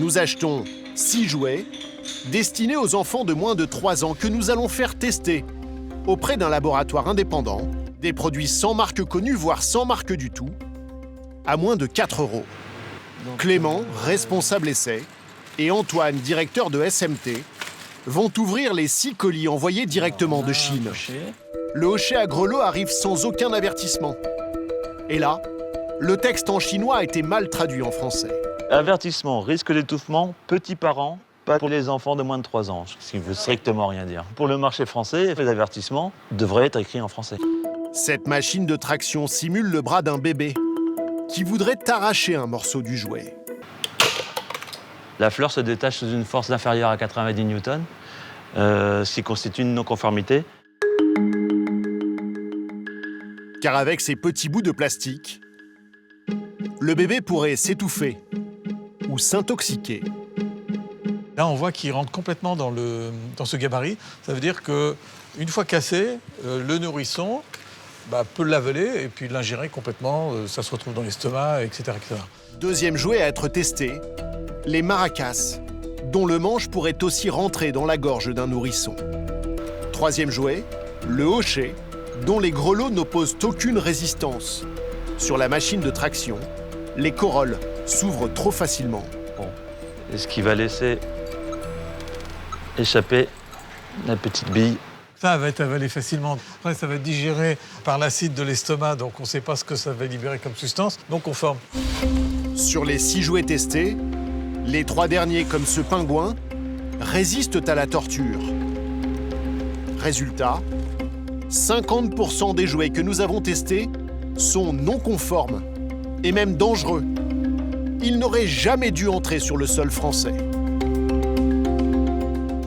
Nous achetons 6 jouets destinés aux enfants de moins de 3 ans que nous allons faire tester auprès d'un laboratoire indépendant, des produits sans marque connue, voire sans marque du tout, à moins de 4 €. Clément, responsable essai, et Antoine, directeur de SMT, vont ouvrir les 6 colis envoyés directement de Chine. Le hochet à grelots arrive sans aucun avertissement. Et là, le texte en chinois a été mal traduit en français. Avertissement, risque d'étouffement, petits parents, pas pour les enfants de moins de 3 ans, ce qui ne veut strictement rien dire. Pour le marché français, les avertissements devraient être écrits en français. Cette machine de traction simule le bras d'un bébé qui voudrait arracher un morceau du jouet. La fleur se détache sous une force inférieure à 90 newtons, ce qui constitue une non-conformité. Car avec ces petits bouts de plastique, le bébé pourrait s'étouffer ou s'intoxiquer. Là, on voit qu'il rentre complètement dans ce gabarit. Ça veut dire qu'une fois cassé, le nourrisson peut l'avaler et puis l'ingérer complètement. Ça se retrouve dans l'estomac, etc., etc. Deuxième jouet à être testé, les maracas, dont le manche pourrait aussi rentrer dans la gorge d'un nourrisson. Troisième jouet, le hochet, dont les grelots n'opposent aucune résistance. Sur la machine de traction, les corolles s'ouvrent trop facilement. Bon. Et ce qui va laisser échapper la petite bille. Ça va être avalé facilement. Après, ça va être digéré par l'acide de l'estomac, donc on ne sait pas ce que ça va libérer comme substance, non conforme. Sur les 6 jouets testés, les 3 derniers, comme ce pingouin, résistent à la torture. Résultat, 50% des jouets que nous avons testés sont non conformes et même dangereux. Ils n'auraient jamais dû entrer sur le sol français.